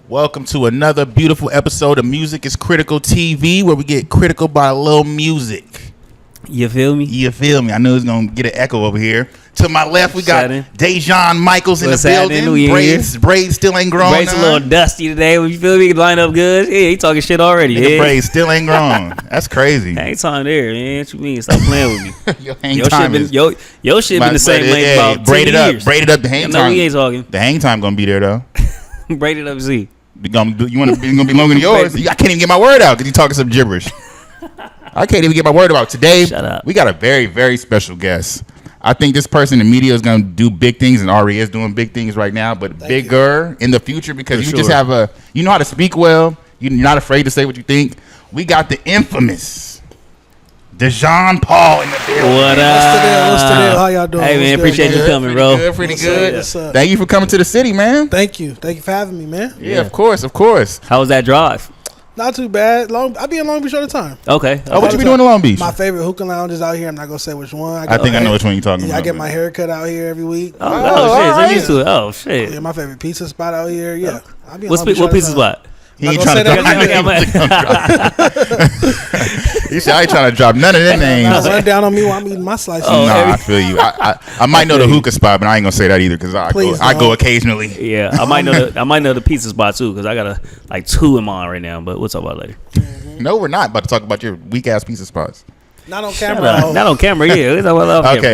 Welcome to another beautiful episode of Music is Critical TV, where we get critical by a little music. You feel me? You feel me? I know it's going to get an echo over here. To my left, we got Dejon Michaels in the building. Braids still ain't grown. Braids a little dusty today. You feel me? Line up good. Yeah, he talking shit already. Yeah. Braids still ain't grown. That's crazy. Hang time there, man. What you mean? Stop playing with me. Your shit been the same length about 10 years. Braid it up. The hang time. No, we ain't talking. The hang time going to be there, though. Braid it up, Z. You want to be longer than yours? I can't even get my word out because you talking some gibberish. I can't even get my word out. Today, we got a very, very special guest. I think this person in the media is going to do big things, and already is doing big things right now, but bigger in the future because you just have you know how to speak well. You're not afraid to say what you think. We got the infamous Dejon Paul in the building. What up? What's the deal? How y'all doing? Hey, man, appreciate you coming, bro. Pretty good. What's up? Thank you for coming to the city, man. Thank you for having me, man. Yeah, of course. How was that drive? Not too bad. I be in Long Beach all the time. Okay. Oh, what you be doing in Long Beach? My favorite hookah lounge is out here. I'm not gonna say which one. I think I know which one you're talking about. I get my hair cut out here every week. Oh shit! So used to it. Oh shit. Yeah, my favorite pizza spot out here. Yeah. What pizza spot? He ain't trying to drop. He said I ain't trying to drop none of their names. Run down on me while I'm eating my slice. I feel you. I might know the hookah spot, but I ain't gonna say that either because I go occasionally. Yeah, I might know the pizza spot too because I got like 2 in mind right now. But we'll talk about it later. No, we're not about to talk about your weak ass pizza spots. Not on camera. Not on camera. Yeah.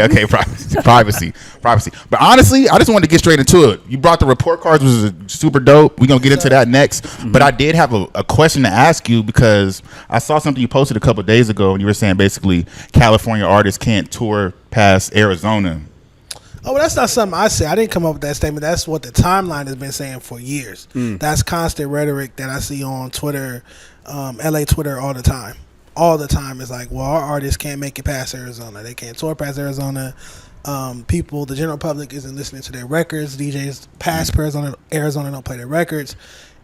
Okay. Privacy. But honestly, I just wanted to get straight into it. You brought the report cards, which is super dope. We're gonna get into that next. Mm-hmm. But I did have a question to ask you because I saw something you posted a couple of days ago, and you were saying basically California artists can't tour past Arizona. Oh, well, that's not something I say. I didn't come up with that statement. That's what the timeline has been saying for years. That's constant rhetoric that I see on Twitter, LA Twitter all the time. All the time is like, well, our artists can't make it past Arizona. They can't tour past Arizona. People, the general public isn't listening to their records. DJs past Arizona don't play their records.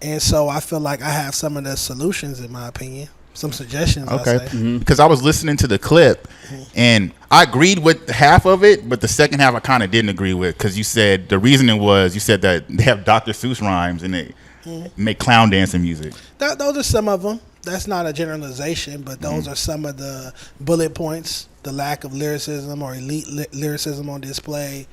And so I feel like I have some of the solutions, in my opinion. Some suggestions, okay. I'll say. Because I was listening to the clip, and I agreed with half of it, but the second half I kind of didn't agree with because you said the reasoning was you said that they have Dr. Seuss rhymes and they make clown dancing music. Those are some of them. That's not a generalization, but those are some of the bullet points. The lack of lyricism or elite lyricism on display,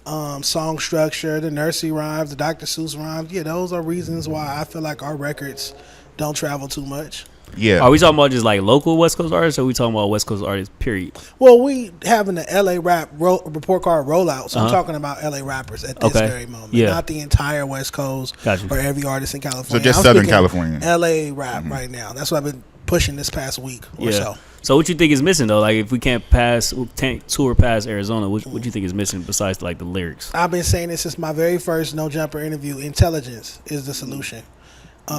song structure, the nursery rhymes, the Dr. Seuss rhymes. Yeah, those are reasons why I feel like our records don't travel too much. Yeah. Are we talking about just like local West Coast artists, or are we talking about West Coast artists, period? Well, we having the LA rap report card rollout, so I'm talking about LA rappers at this very moment, not the entire West Coast or every artist in California. So just Southern California. LA rap right now. That's what I've been pushing this past week or so. So what you think is missing though? Like if we can't tour past Arizona, what you think is missing besides like the lyrics? I've been saying this since my very first No Jumper interview. Intelligence is the solution.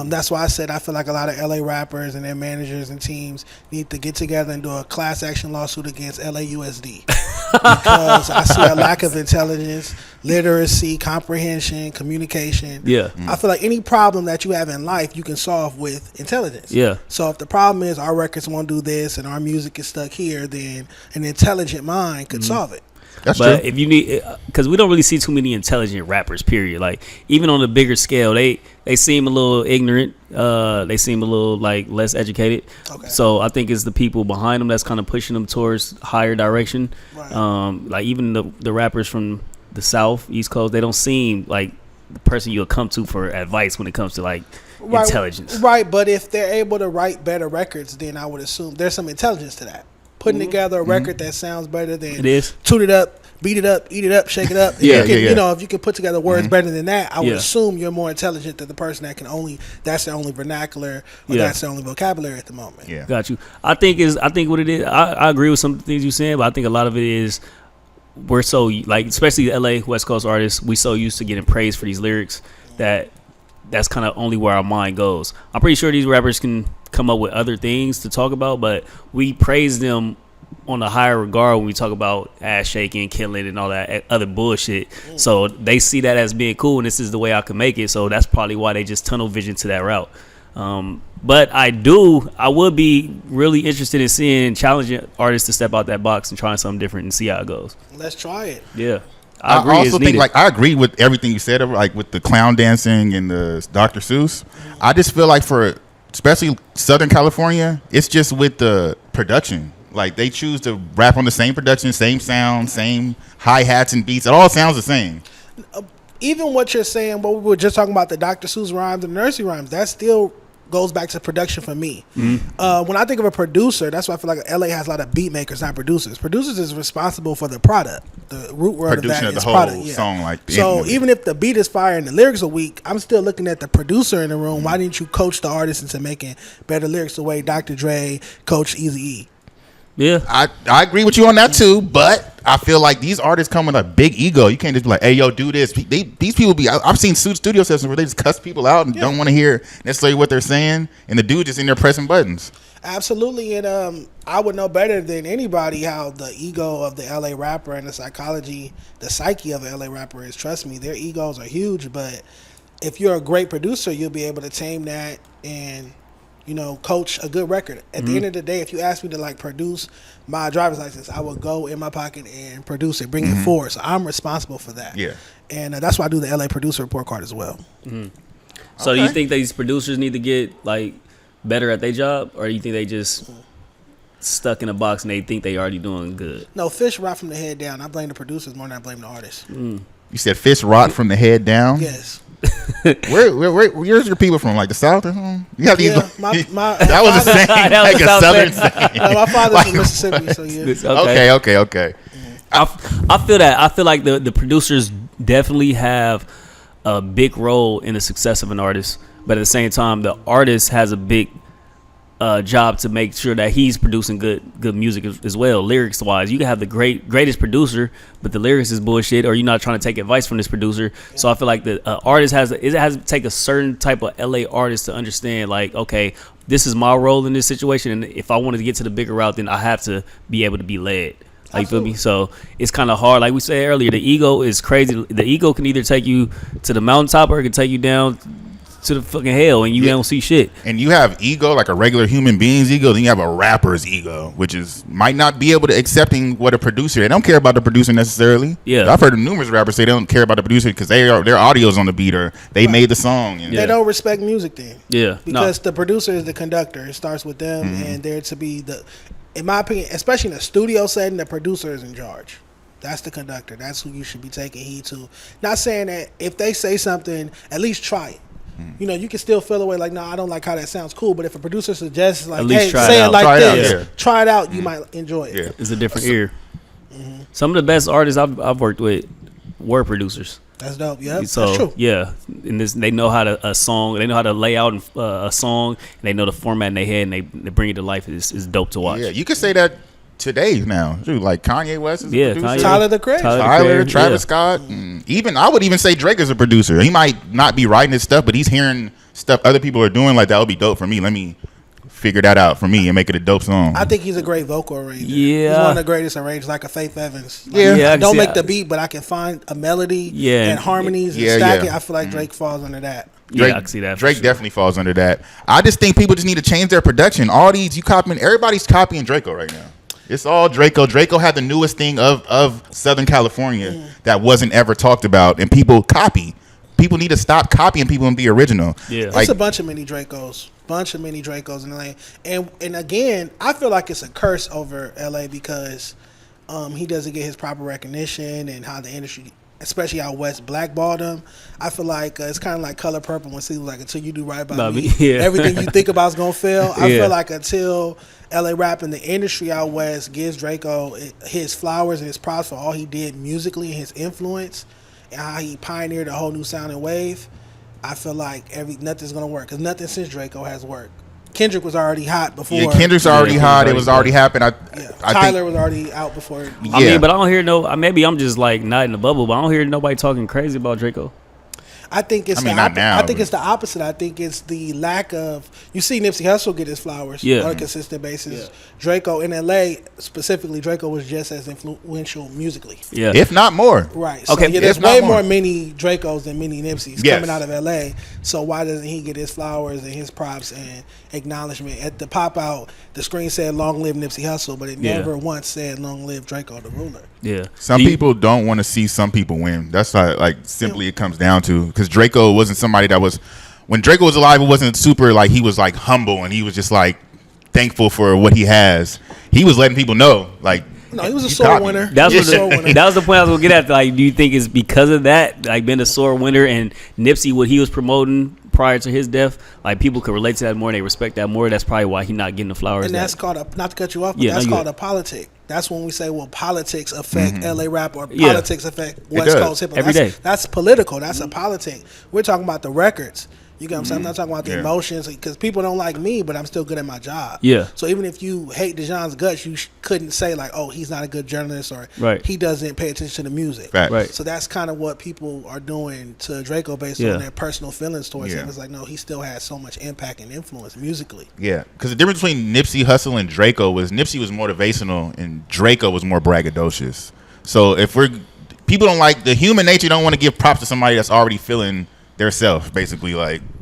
That's why I said I feel like a lot of LA rappers and their managers and teams need to get together and do a class action lawsuit against LAUSD because I see a lack of intelligence, literacy, comprehension, communication. Yeah. I feel like any problem that you have in life you can solve with intelligence. Yeah. So if the problem is our records won't do this and our music is stuck here, then an intelligent mind could solve it. That's true. If you need, because we don't really see too many intelligent rappers, period. Like even on a bigger scale, they seem a little ignorant. They seem a little like less educated. Okay. So I think it's the people behind them that's kind of pushing them towards higher direction. Right. Like even the rappers from the South, East Coast, they don't seem like the person you'll come to for advice when it comes to like intelligence. Right, but if they're able to write better records, then I would assume there's some intelligence to that. Putting together a record that sounds better than it is. Tune it up, beat it up, eat it up, shake it up. You know, if you can put together words better than that, I would assume you're more intelligent than the person that's their only vernacular or that's their only vocabulary at the moment. Yeah. Got you. I think what it is, I agree with some of the things you're saying, but I think a lot of it is we're so like, especially LA West Coast artists, we so used to getting praised for these lyrics that's kind of only where our mind goes. I'm pretty sure these rappers can come up with other things to talk about, but we praise them on a higher regard when we talk about ass shaking, killing, and all that other bullshit. So they see that as being cool, and this is the way I can make it. So that's probably why they just tunnel vision to that route. But I would be really interested in seeing challenging artists to step out that box and trying something different and see how it goes. Let's try it. Yeah. I agree. Also think I agree with everything you said, like with the clown dancing and the Dr. Seuss. I just feel like for especially Southern California, it's just with the production. Like they choose to rap on the same production, same sound, same hi-hats and beats. It all sounds the same. Even what you're saying, what we were just talking about, the Dr. Seuss rhymes and the nursery rhymes, that still goes back to production for me. Mm-hmm. When I think of a producer, that's why I feel like LA has a lot of beat makers, not producers. Producers is responsible for the product. The root word Producing of that is the product. whole Yeah. song, like so even if the beat is fire and the lyrics are weak, I'm still looking at the producer in the room. Mm-hmm. Why didn't you coach the artist into making better lyrics the way Dr. Dre coached Eazy-E? Yeah, I agree with you on that too, but I feel like these artists come with a big ego. You can't just be like, "Hey, yo, do this." These people I've seen studio sessions where they just cuss people out and don't want to hear necessarily what they're saying, and the dude just in there pressing buttons. Absolutely, and I would know better than anybody how the ego of the LA rapper and the psychology, the psyche of the LA rapper is. Trust me, their egos are huge, but if you're a great producer, you'll be able to tame that and coach a good record. At the end of the day, if you ask me to like produce my driver's license, I will go in my pocket and produce it, bring it forward. So I'm responsible for that. Yeah. And that's why I do the LA producer report card as well. Mm-hmm. So do you think these producers need to get like better at their job, or do you think they just stuck in a box and they think they already doing good? No, fish rot from the head down. I blame the producers more than I blame the artists. You said fish rot from the head down? Yes. Where's your people from? Like the South or something? You have these. That was a saying, that like was a Southern saying. My father's from Mississippi, so yeah. Okay. I feel that. I feel like the producers definitely have a big role in the success of an artist, but at the same time, the artist has a big job to make sure that he's producing good music as well, lyrics wise. You can have the greatest producer, but the lyrics is bullshit, or you're not trying to take advice from this producer. So I feel like the artist has to take a certain type of LA artist to understand, like, okay, this is my role in this situation, and if I wanted to get to the bigger route, then I have to be able to be led. Like, you feel me? So it's kind of hard. Like we said earlier, the ego is crazy. The ego can either take you to the mountaintop or it can take you down to the fucking hell, and you don't see shit. And you have ego, like a regular human being's ego. Then you have a rapper's ego, which might not be able to accepting what a producer. They don't care about the producer necessarily. Yeah, I've heard of numerous rappers say they don't care about the producer because their audio's on the beat or they made the song. They don't respect music then. Yeah, because the producer is the conductor. It starts with them, and they're to be in my opinion, especially in a studio setting, the producer is in charge. That's the conductor. That's who you should be taking heed to. Not saying that if they say something, at least try it. You can still feel away like, no, I don't like how that sounds cool. But if a producer suggests, like, hey, say it like this, try it out, you might enjoy it. Yeah. It's a different ear. Some of the best artists I've worked with were producers. That's dope. Yeah, so, that's true. Yeah, and they know how to they know how to lay out a song, and they know the format in their head, and they bring it to life. It's dope to watch. Yeah, you could say that today now. Dude, like Kanye West is a producer. Tyler the Creator. Tyler, Travis Scott. I would even say Drake is a producer. He might not be writing his stuff, but he's hearing stuff other people are doing. Like, that would be dope for me. Let me figure that out for me and make it a dope song. I think he's a great vocal arranger. Yeah, he's one of the greatest arrangers, like a Faith Evans. Like, I don't make the beat, but I can find a melody and harmonies and stack it. I feel like Drake falls under that. Drake, I can see that. Drake definitely falls under that. I just think people just need to change their production. All these everybody's copying Draco right now. It's all Draco. Draco had the newest thing of Southern California that wasn't ever talked about, and people copy. People need to stop copying people and be original. Yeah, it's a bunch of mini Dracos. In LA. And again, I feel like it's a curse over LA because he doesn't get his proper recognition and how the industry, especially out west, blackballed him. I feel like it's kind of like Color Purple when Steve was like, until you do right by me, everything you think about is going to fail. I feel like until LA rap and the industry out west gives Draco his flowers and his props for all he did musically and his influence and how he pioneered a whole new sound and wave, I feel like nothing's going to work because nothing since Draco has worked. Kendrick was already hot before. Yeah, Kendrick's already hot. It was already happening. Tyler was already out before. I mean, but I don't hear maybe I'm just like not in the bubble, but I don't hear nobody talking crazy about Draco. I think it's not now. I think it's the opposite. I think it's the lack of. You see Nipsey Hussle get his flowers on a consistent basis. Yeah. Draco in LA specifically, Draco was just as influential musically. Yeah, if not more. Right. So okay. There's way more mini Dracos than mini Nipseys coming out of LA. So why doesn't he get his flowers and his props and acknowledgement? At the pop out, the screen said "Long live Nipsey Hussle," but it never once said "Long live Draco the Ruler." Yeah. Some people don't want to see some people win. That's how, simply it comes down to, because Draco wasn't somebody that was, when Draco was alive, it wasn't super he was humble and he was just thankful for what he has. He was letting people know no, he was a sore winner. That was the point I was gonna get at. Do you think it's because of that, being a sore winner, and Nipsey, what he was promoting prior to his death, people could relate to that more and they respect that more? That's probably why he's not getting the flowers. And that's called not to cut you off, but that's called a politic. That's when we say, well, politics affect LA rap, or politics affect West Coast hip hop. Every day. That's political. That's a politic. We're talking about the records. You get what I'm saying? I'm not talking about the emotions, because people don't like me, but I'm still good at my job. Yeah. So even if you hate Dejon's guts, you couldn't say oh, he's not a good journalist, or he doesn't pay attention to the music. Right. So that's kind of what people are doing to Draco based on their personal feelings towards him. It's no, he still has so much impact and influence musically. Yeah, because the difference between Nipsey Hussle and Draco was Nipsey was motivational and Draco was more braggadocious. So people don't the human nature don't want to give props to somebody that's already feeling their self, basically.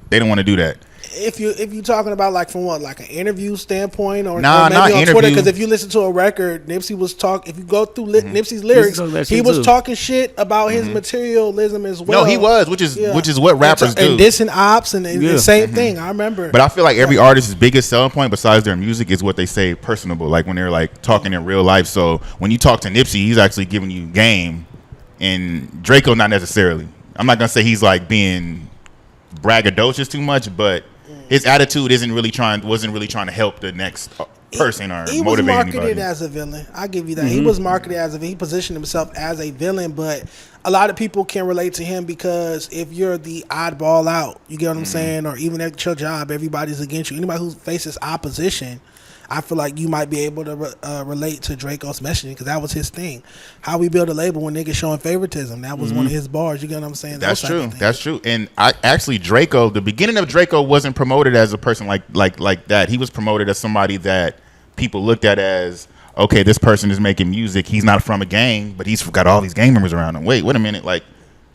They don't want to do that. If you talking about from what, an interview standpoint, or maybe not on interview. Twitter, because if you listen to a record, Nipsey was if you go through Nipsey's lyrics, he was talking shit about his materialism as well. No, he was, which is what rappers do. And dissing ops and the same thing. I remember. But I feel like every artist's biggest selling point besides their music is what they say personable, when they're talking in real life. So when you talk to Nipsey, he's actually giving you game, and Draco not necessarily. I'm not gonna say he's being braggadocious too much, but his attitude wasn't really trying to help the next person or he motivate was marketed anybody. as a villain. I give you that. He was marketed as he positioned himself as a villain, but a lot of people can relate to him because if you're the oddball out, you get what I'm saying, or even at your job, everybody's against you. Anybody who faces opposition, I feel like you might be able to relate to Draco's messaging, because that was his thing. How we build a label when niggas showing favoritism. That was one of his bars. You get what I'm saying? That's true. That's true. And Draco, the beginning of Draco wasn't promoted as a person like that. He was promoted as somebody that people looked at as, okay, this person is making music. He's not from a gang, but he's got all these gang members around him. Wait a minute.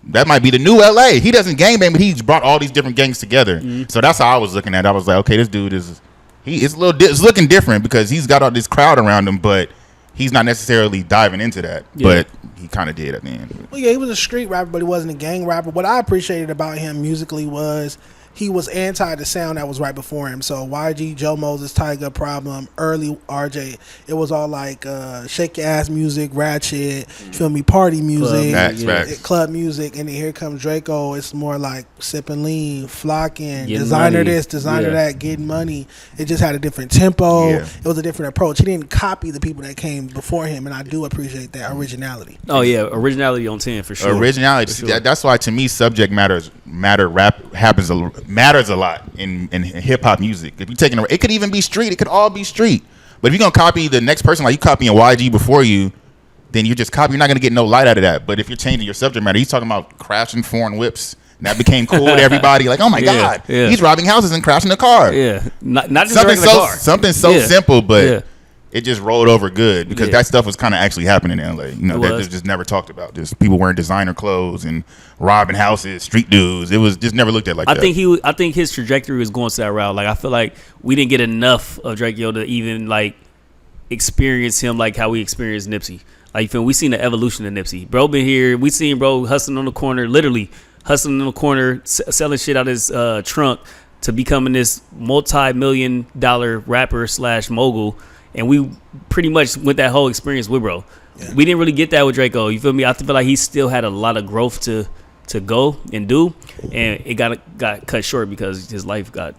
That might be the new LA. He doesn't gang bang, but he's brought all these different gangs together. So that's how I was looking at it. I was like, okay, this dude is... It's looking different because he's got all this crowd around him, but he's not necessarily diving into that. But he kind of did at the end. Well, yeah, he was a street rapper, but he wasn't a gang rapper. What I appreciated about him musically was he was anti the sound that was right before him. So YG, Joe Moses, Tyga, Problem, early RJ, it was all shake your ass music, ratchet, feel me, party music, club music, and then here comes Draco. It's more sipping lean, flocking, designer money. This, designer that, getting money. It just had a different tempo. It was a different approach. He didn't copy the people that came before him, and I do appreciate that originality. Oh yeah, originality on 10 for sure. Originality. For sure. That's why to me subject matter rap matters a lot in hip hop music. If you taking it could even be street. It could all be street. But if you're gonna copy the next person, you copying YG before you, then you're just copying. You're not gonna get no light out of that. But if you're changing your subject matter, he's talking about crashing foreign whips. And that became cool with everybody. Oh my God, he's robbing houses and crashing a car. Yeah, not just something car. Something so simple, but it just rolled over good because that stuff was kind of actually happening in LA. That was just never talked about. Just people wearing designer clothes and robbing houses, street dudes. It was just never looked at like that. I think his trajectory was going to that route. I feel like we didn't get enough of Draco to even experience him how we experienced Nipsey. We seen the evolution of Nipsey. Bro been here. We seen bro hustling on the corner, literally hustling on the corner, selling shit out his trunk to becoming this multi-million-dollar rapper / mogul. And we pretty much went that whole experience with bro. Yeah. We didn't really get that with Draco. You feel me? I feel like he still had a lot of growth to go and do, and it got cut short because his life got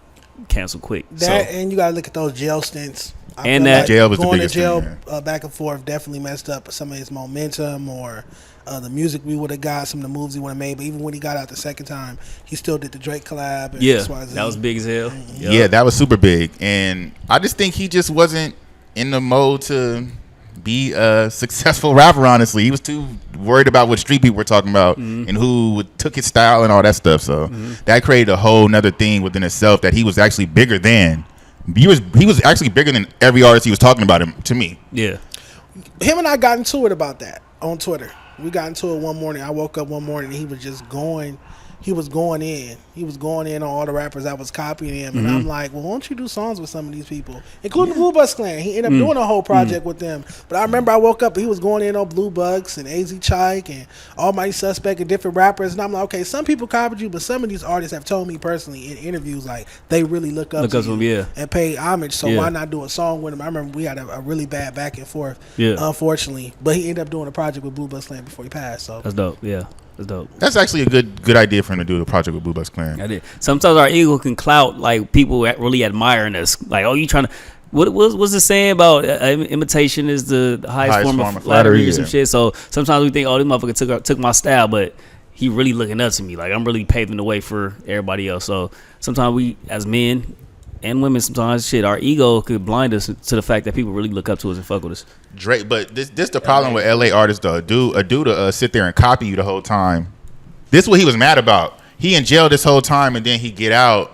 canceled quick. And you gotta look at those jail stints. Jail was going the biggest to jail thing, back and forth definitely messed up some of his momentum or the music we would have got, some of the moves he would have made. But even when he got out the second time, he still did the Drake collab. And XYZ. That was big as hell. Yeah, that was super big. And I just think he just wasn't in the mode to be a successful rapper. Honestly, he was too worried about what street people were talking about and who took his style and all that stuff. So that created a whole nother thing within itself that he was actually bigger than. He was actually bigger than every artist he was talking about him to me. Yeah. Him and I got into it about that on Twitter. We got into it one morning. I woke up one morning and he was just going. He was going in. He was going in on all the rappers that was copying him. And I'm like, well, why don't you do songs with some of these people? Including the Blue Bucks Clan. He ended up doing a whole project with them. But I remember I woke up and he was going in on Blue Bucks and AZ Chike and Almighty Suspect and different rappers. And I'm like, okay, some people copied you, but some of these artists have told me personally in interviews, like, they really look up to you and pay homage. So why not do a song with him? I remember we had a really bad back and forth, unfortunately. But he ended up doing a project with Blue Bucks Clan before he passed. So that's dope, yeah. That's dope. That's actually a good idea for him to do the project with Blue Bucks Clan. I did. Sometimes our ego can clout like people really admiring us. Like, oh, you trying to? What's the saying about imitation is the highest form of flattery or some shit? So sometimes we think, oh, this motherfucker took my style, but he really looking up to me. Like, I'm really paving the way for everybody else. So sometimes we, as men and women, sometimes our ego could blind us to the fact that people really look up to us and fuck with us. Drake, but this the problem with LA artists though. A dude to sit there and copy you the whole time. This is what he was mad about. He in jail this whole time, and then he get out,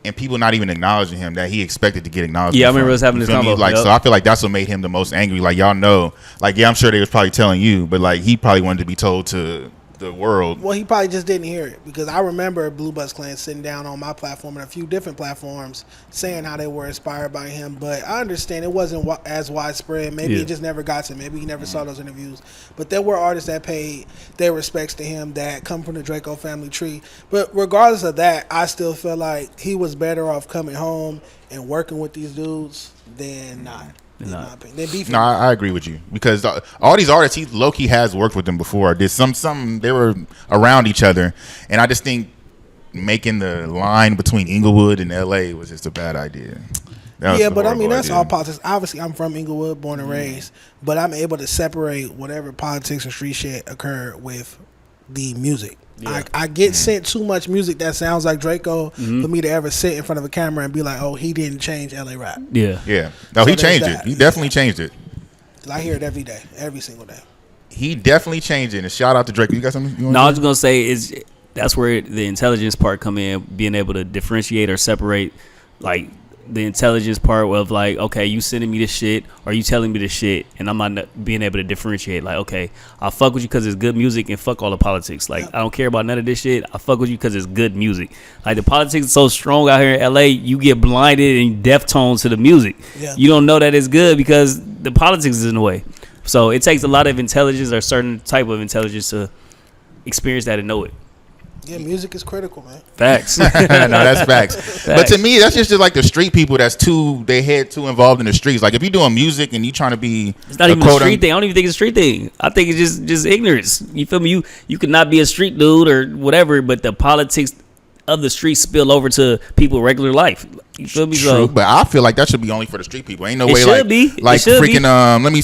and people not even acknowledging him that he expected to get acknowledged. Yeah, I remember us having this convo. Like, so I feel like that's what made him the most angry. Like, y'all know, like, yeah, I'm sure they was probably telling you, but like he probably wanted to be told to the world. Well, he probably just didn't hear it, because I remember Blue Bucks Clan sitting down on my platform and a few different platforms saying how they were inspired by him. But I understand it wasn't as widespread. Maybe it just never got to him. Maybe he never saw those interviews. But there were artists that paid their respects to him that come from the Draco family tree. But regardless of that, I still feel like he was better off coming home and working with these dudes than not. No, I agree with you, because all these artists, he low-key has worked with them before. Did some they were around each other, and I just think making the line between Inglewood and LA was just a bad idea. Yeah, but I mean, that's all politics. Obviously, I'm from Inglewood, born and raised, but I'm able to separate whatever politics or street shit occurred with the music. Yeah. I get sent too much music that sounds like Draco for me to ever sit in front of a camera and be like, oh, he didn't change LA rap. Yeah. No, so he changed it. He definitely changed it. I hear it every day, every single day. He definitely changed it. And shout out to Draco. You got something you want to say? I was going to say that's where the intelligence part come in, being able to differentiate or separate, like, the intelligence part of, like, okay, you sending me this shit or you telling me this shit, and I'm not being able to differentiate. Like, okay, I'll fuck with you because it's good music and fuck all the politics. Like, I don't care about none of this shit. I fuck with you because it's good music. Like, the politics is so strong out here in LA, you get blinded and deaf tones to the music. Yeah. You don't know that it's good because the politics is in the way. So it takes a lot of intelligence or certain type of intelligence to experience that and know it. Yeah, music is critical, man. Facts. No, that's facts. But to me, that's just like the street people they head too involved in the streets. Like, if you're doing music and you trying to be, it's not even a street thing. I don't even think it's a street thing. I think it's just ignorance. You feel me? You could not be a street dude or whatever, but the politics of the street spill over to people regular life. You feel me? True, but I feel like that should be only for the street people. Ain't no way like be. Like freaking let me.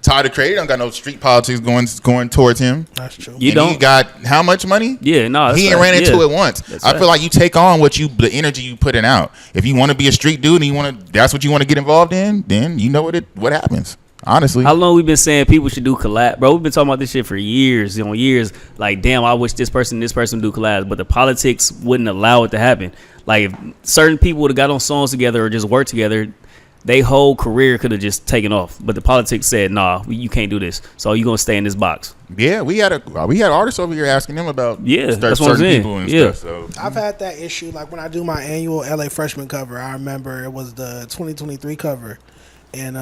Tyler, the Creator, don't got no street politics going towards him. That's true. He got how much money? Yeah, no, he ain't ran into it once. I feel like you take on the energy you putting out. If you want to be a street dude and that's what you want to get involved in, then you know what happens. Honestly, how long we been saying people should do collab, bro? We've been talking about this shit for years, years. Like, damn, I wish this person do collabs, but the politics wouldn't allow it to happen. Like, if certain people would have got on songs together or just worked together, they whole career could have just taken off, but the politics said, "Nah, you can't do this. So you gonna stay in this box." Yeah, we had artists over here asking them about that's certain people and stuff. So I've had that issue. Like, when I do my annual LA freshman cover, I remember it was the 2023 cover, and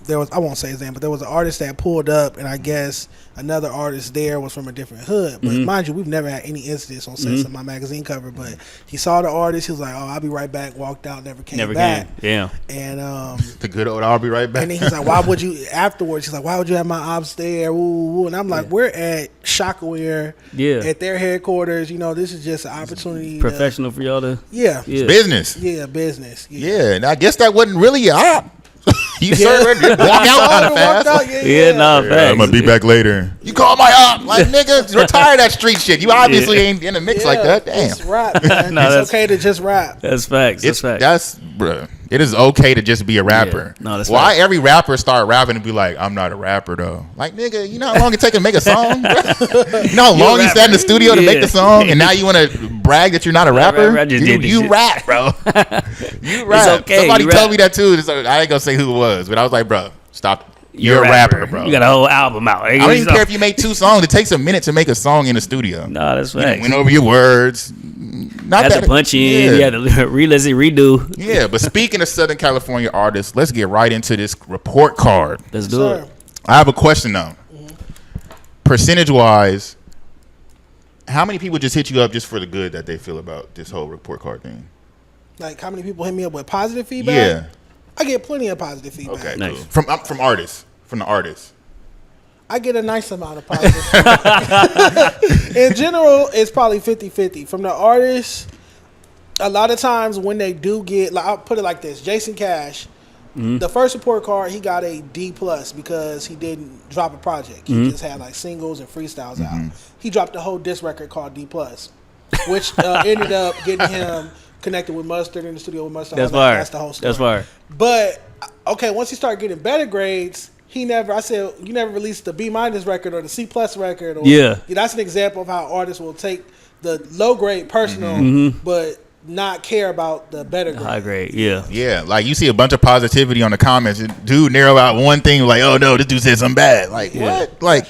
there was, I won't say his name, but there was an artist that pulled up, and I guess another artist there was from a different hood. But mind you, we've never had any incidents on sets of my magazine cover. But he saw the artist, he was like, "Oh, I'll be right back." Walked out, never came back. Yeah. And the good old "I'll be right back." And then he's like, "Why would you?" Afterwards, he's like, "Why would you have my ops there?" Ooh. And I'm like, "We're at Shockaware, at their headquarters. This is just an opportunity, professional for y'all to business. Yeah, business. Yeah, and I guess that wasn't really your op. You sir, walk out kind of fast. Facts. I'm gonna be back later. You call my op, like nigga, retire that street shit. You obviously ain't in the mix like that. Damn. It's rap, man. It's okay to just rap. That's facts. Bruh. It is okay to just be a rapper. Yeah. No, that's why facts. every rapper start rapping and be like, I'm not a rapper though. Like nigga, you know how long it take to make a song? You know how long you sat in the studio to make the song, and now you want to brag that you're not a rapper? You rap, bro. You rap. Okay, Somebody told me that too. I ain't gonna say who it was, but I was like, bro, stop. You're a rapper, bro. You got a whole album out. I don't even care if you make 2 songs. It takes a minute to make a song in the studio. No, that's right. You went over your words. Not had to punch in. You had to redo. Yeah, but speaking of Southern California artists, let's get right into this report card. Let's do it. I have a question though. Percentage-wise, how many people just hit you up just for the good that they feel about this whole report card thing? Like how many people hit me up with positive feedback? Yeah. I get plenty of positive feedback. Okay, nice. Cool. From artists, from the artists. I get a nice amount of positive feedback. In general, it's probably 50-50. From the artists, a lot of times when they do get, like, I'll put it like this. Jason Cash, the first report card, he got a D+ because he didn't drop a project. He just had like singles and freestyles out. He dropped a whole disc record called D+, which ended up getting him connected with Mustard in the studio with Mustard. That's the whole story. That's fire. But okay, once he started getting better grades, I said, you never released the B- record or the C+ record. Or, that's an example of how artists will take the low grade personal, but not care about the better grade. High grade, yeah. Yeah, like you see a bunch of positivity on the comments. Dude narrow out one thing like, oh no, this dude said something bad. Like, what? Like,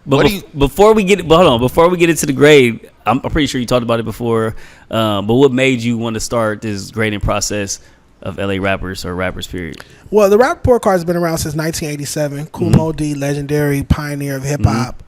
but before we get into the grade, I'm pretty sure you talked about it before. But what made you want to start this grading process of LA rappers or rappers, period? Well, the rap report card has been around since 1987. Kool Moe Dee, legendary pioneer of hip hop.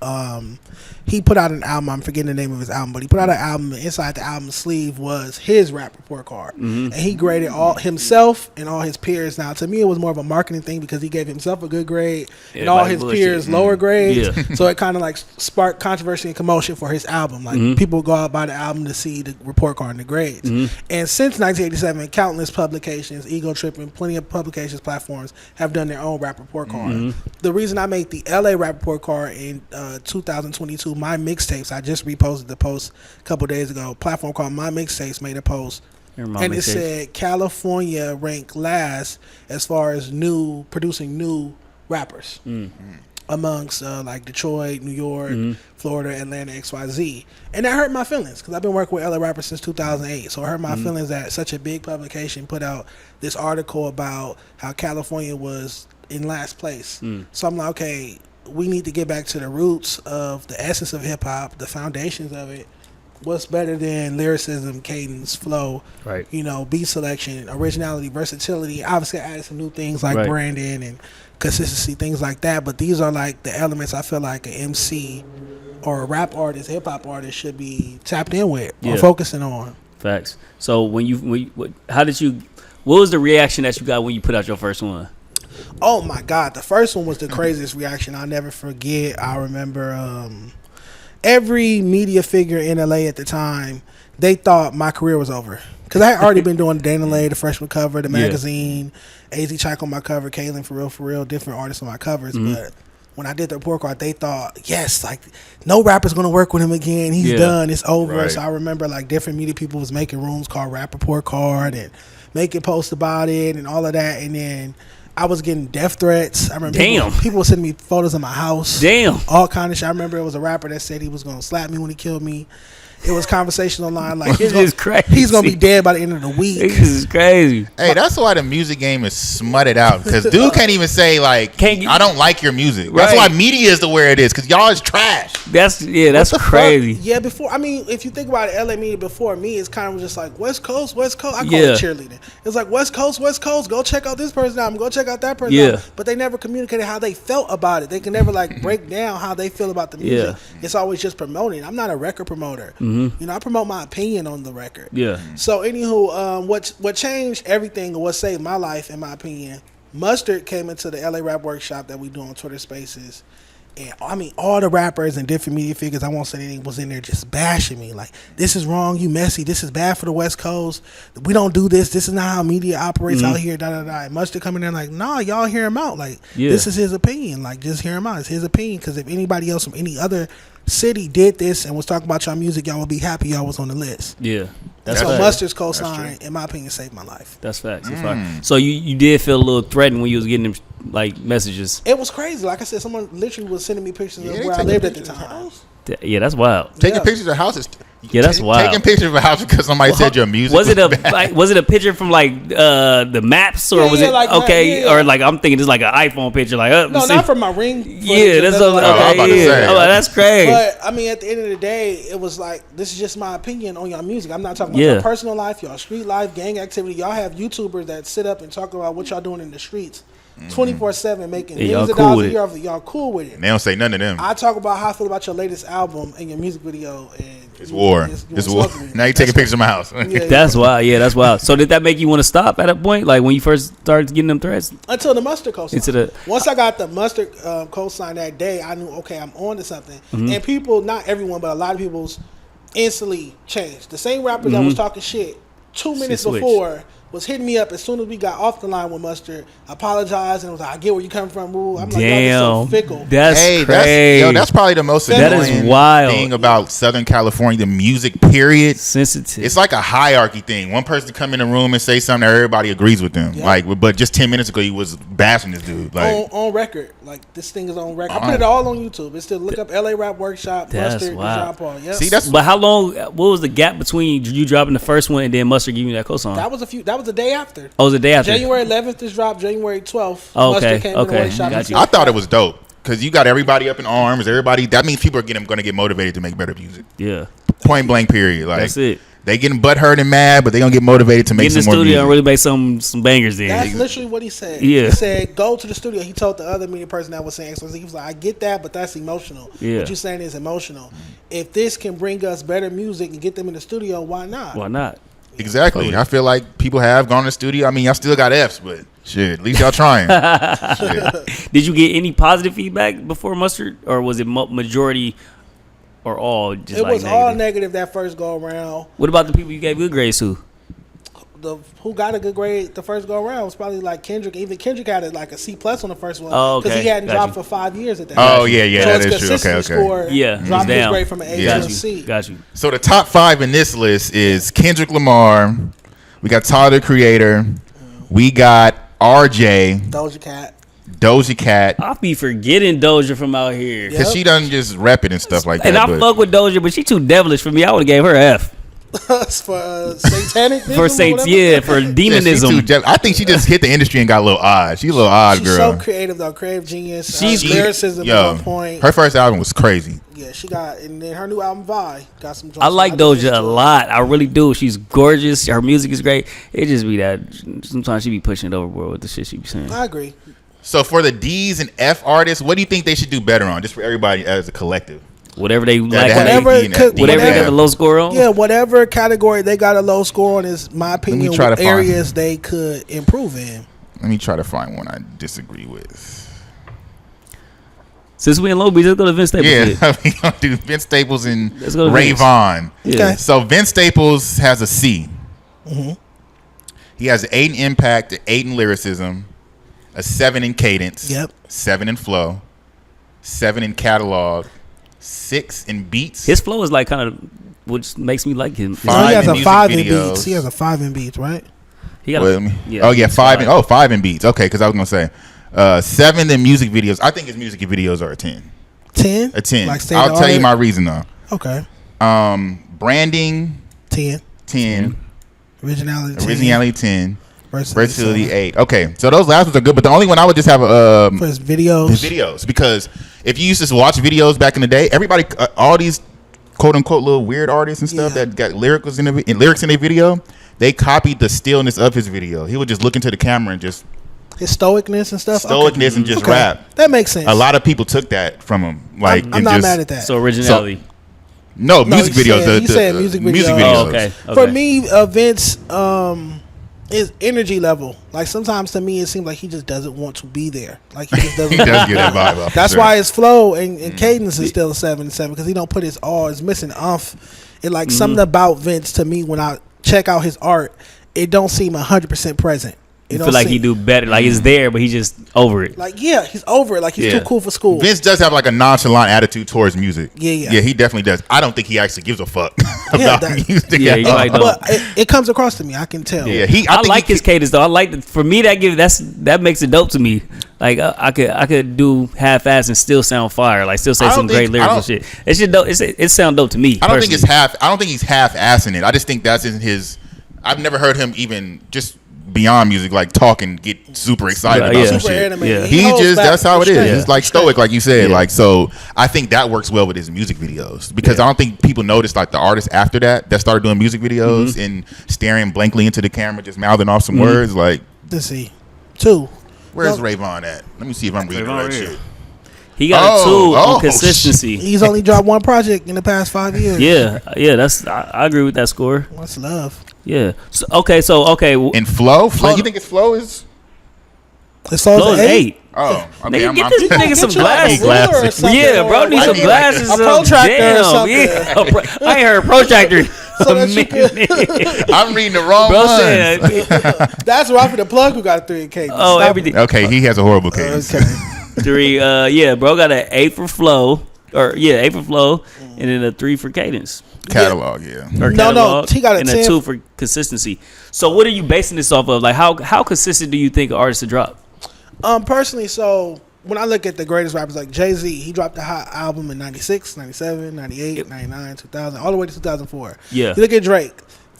He put out an album. I'm forgetting the name of his album, but he put out an album. Inside the album sleeve was his rap report card, and he graded all himself and all his peers. Now, to me, it was more of a marketing thing because he gave himself a good grade and all his peers lower grades. So it kind of like sparked controversy and commotion for his album. Like people go out buy the album to see the report card and the grades. And since 1987, countless publications, Ego Tripping, plenty of publications, platforms have done their own rap report card. The reason I made the LA rap report card in 2022. My Mixtapes, I just reposted the post a couple days ago. A platform called My Mixtapes made a post, and it said California ranked last as far as producing new rappers amongst like Detroit, New York, Florida, Atlanta, XYZ. And that hurt my feelings because I've been working with LA rappers since 2008. So it hurt my feelings that such a big publication put out this article about how California was in last place. So I'm like, okay, we need to get back to the roots of the essence of hip hop, the foundations of it. What's better than lyricism, cadence, flow, right? Beat selection, originality, versatility. Obviously, I added some new things like branding and consistency, things like that. But these are like the elements I feel like an MC or a rap artist, hip hop artist should be tapped in with or focusing on. Facts. So what was the reaction that you got when you put out your first one? Oh my God, the first one was the craziest reaction. I'll never forget. I remember every media figure in LA at the time, they thought my career was over. Because I had already been doing the Dana Lay, the freshman cover, the magazine, AZ Chike on my cover, Kaylin for real, different artists on my covers. But when I did the report card, they thought, yes, like no rapper's going to work with him again. He's done. It's over. Right. So I remember like different media people was making rooms called Rap Report Card and making posts about it and all of that. And then I was getting death threats. I remember people were sending me photos of my house. All kind of shit. I remember it was a rapper that said he was going to slap me when he killed me. It was conversation online like he's going to be dead by the end of the week. This is crazy. Hey, that's why the music game is smutted out because dude can't even say like I don't like your music. Right. That's why media is the way it is because y'all is trash. That's crazy. Yeah, if you think about it, LA media before me, it's kind of just like West Coast. I call it cheerleading. It's like West Coast. Go check out this person album. Go check out that person album. But they never communicated how they felt about it. They can never like break down how they feel about the music. It's always just promoting. I'm not a record promoter. I promote my opinion on the record. So anywho, what changed everything, what saved my life, in my opinion, Mustard came into the LA Rap Workshop that we do on Twitter Spaces, And I mean, all the rappers and different media figures, I won't say anything, was in there just bashing me. Like, this is wrong, you messy, this is bad for the West Coast. We don't do this. This is not how media operates out here, da-da-da. And Mustard coming in like, nah, y'all hear him out. Like, this is his opinion. Like, just hear him out. It's his opinion. Because if anybody else from any other city did this and was talking about y'all music, y'all would be happy y'all was on the list. Yeah. That's so Mustard's cosign, in my opinion, saved my life. That's facts. So you did feel a little threatened when you was getting them like messages. It was crazy. Like I said, someone literally was sending me pictures of where I lived at the time. Yeah, that's wild. Taking pictures of houses. Yeah, that's wild. Taking pictures of a house because somebody said your music was it a picture from like the maps or was it like or like I'm thinking it's like an iPhone picture like no, not from my ring. Yeah, that's okay. That's crazy. But I mean, at the end of the day, it was like this is just my opinion on your music. I'm not talking about your personal life, your street life, gang activity. Y'all have YouTubers that sit up and talk about what y'all doing in the streets. 24/7 making millions of dollars a year off it. Y'all cool with it. And they don't say none of them. I talk about how I feel about your latest album and your music video. And it's war. It's war. Now you taking pictures of my house. That's wild. Yeah, that's wild. So did that make you want to stop at that point? Like when you first started getting them threats? Until the Mustard cosign. Once I got the Mustard cosign that day, I knew, okay, I'm on to something. And people, not everyone, but a lot of people's instantly changed. The same rappers that was talking shit 2 minutes before was hitting me up as soon as we got off the line with Mustard, apologized, and was like, I get where you come from, boo. I'm like, y'all so fickle. That's crazy. That's probably the most annoying thing about Southern California, the music, period. Sensitive. It's like a hierarchy thing. One person come in the room and say something that everybody agrees with them. Like, but just 10 minutes ago, he was bashing this dude. Like on record. Like, this thing is on record. I put it all on YouTube. It's still look up LA Rap Workshop, Mustard, Dejon Paul. Yep. See, but how long, what was the gap between you dropping the first one and then Mustard giving you that cosign? That was the day after. Oh, it was the day after. January 11th is dropped. January 12th. Oh, okay. Mustard came in the workshop. I thought it was dope because you got everybody up in arms. Everybody. That means people are going to get motivated to make better music. Yeah. Point blank. Period. Like that's it. They getting butthurt and mad, but they gonna get motivated to make some more music. Get in the studio and really make some bangers there. That's literally what he said. Yeah. He said, go to the studio. He told the other media person that was saying, so he was like, I get that, but that's emotional. Yeah. What you're saying is emotional. If this can bring us better music and get them in the studio, why not? Why not? Exactly. Totally. I feel like people have gone to the studio. I mean, y'all still got F's, but shit, at least y'all trying. Did you get any positive feedback before Mustard, or was it majority or all just it like was negative? All negative that first go around. What about the people you gave good grades to? Who got a good grade the first go around was probably like Kendrick. Even Kendrick had like a C+ on the first one because he hadn't dropped for 5 years at that. Oh yeah, so that is true. Okay. Score, dropped his grade from an A to a C. Got you. So the top 5 in this list is Kendrick Lamar. We got Tyler the Creator. We got RJ. Doja Cat. I'll be forgetting Doja from out here because she doesn't just rap it and stuff like that. And I fuck with Doja, but she too devilish for me. I would have gave her F. For satanic for saints, for demonism. I think she just hit the industry and got a little odd. She's a little odd girl. She's so creative though, creative genius. She's lyricism on point. Her first album was crazy. Yeah, she got, and then her new album Vi got some. I like Doja a lot. I really do. She's gorgeous. Her music is great. It just be that sometimes she be pushing it overboard with the shit she be saying. I agree. So for the D's and F artists, what do you think they should do better on? Just for everybody as a collective. Whatever they like, whatever they got a low score on. Yeah, whatever category they got a low score on is my opinion. Areas they could improve in. Let me try to find one I disagree with. Since we in Low Beach, let's go to Vince Staples. Yeah, we gonna do Vince Staples and Ray Vaughn. Yeah. Okay. So Vince Staples has a C. Mm-hmm. He has an 8 in impact, an 8 in lyricism, a 7 in cadence, 7 in flow, 7 in catalog, 6 in beats. His flow is like kind of, which makes me like him. He has a 5 in beats. He has a 5 in beats, right? He got 5 in beats. Okay, because I was gonna say 7 in music videos. I think his music videos are a 10. 10? A 10. Like I'll tell you my reason though. Okay. Branding 10. 10. Originality 10. Versatility 8. Okay, so those last ones are good, but the only one I would just have for his videos. Because if you used to watch videos back in the day, everybody, all these quote unquote little weird artists and stuff that got lyrics in their video, they copied the stillness of his video. He would just look into the camera and just his stoicness and stuff. And just rap. That makes sense. A lot of people took that from him. Like I'm not mad at that. So originality. Music videos. You said music videos. Oh, okay. For me, Vince. his energy level. Like sometimes to me, it seems like he just doesn't want to be there. Like he just doesn't. He does get that vibe off. That's why his flow and cadence is still 7-7 because he don't put his all. It's missing umph. It like something about Vince to me when I check out his art, it don't seem 100% present. You feel like he do better, like it's there, but he just over it. Like he's over it. Like he's too cool for school. Vince does have like a nonchalant attitude towards music. Yeah, he definitely does. I don't think he actually gives a fuck about music. Yeah, but it comes across to me. I can tell. Yeah, I like his cadence though. I like for me that makes it dope to me. Like I could do half-ass and still sound fire. Like still say some great lyrical shit. It's just dope. It sound dope to me. I don't think he's half-assing it. I just think that's in his. I've never heard him even just beyond music like talk and get super excited about some shit. Animated. He just that's how it is. He's like stoic, like you said. Like so, I think that works well with his music videos because I don't think people noticed like the artists after that started doing music videos and staring blankly into the camera, just mouthing off some words. Like, let's see, 2. Where's Rayvon at? Let me see if I'm reading the right shit. He got a 2 on consistency. He's only dropped 1 project in the past 5 years. Yeah. That's I agree with that score. What's love? Yeah. So okay. And flow, you think his flow is? His flow is 8. Oh, okay. Nigga, get this nigga some glasses. Yeah, bro, need some glasses. A protractor or something. Yeah, I ain't heard protractor. I'm reading the wrong one. That's Rafi the Plug who got a 3 in cadence. Oh, everything. Okay, he has a horrible cadence. Okay. 3. Bro got an 8 for flow, 8 for flow, and then a 3 for cadence. Catalog, Or catalog, he got a 10 and a 2 for consistency. So, what are you basing this off of? Like, how consistent do you think an artist to drop? Personally, so when I look at the greatest rappers like Jay-Z, he dropped a hot album in 96, 97, 98, 99, 2000, all the way to 2004. Yeah. You look at Drake.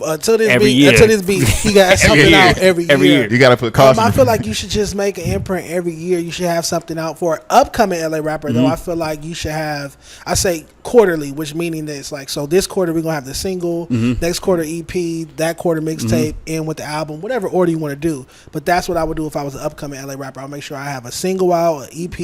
Until this beat, he got something out every year. You got to put caution. I feel like you should just make an imprint every year. You should have something out for an upcoming LA rapper. Though I feel like you should have, I say quarterly, which meaning that it's like, so this quarter we're gonna have the single, next quarter EP, that quarter mixtape, and with the album, whatever order you want to do. But that's what I would do if I was an upcoming LA rapper. I'll make sure I have a single out, an EP,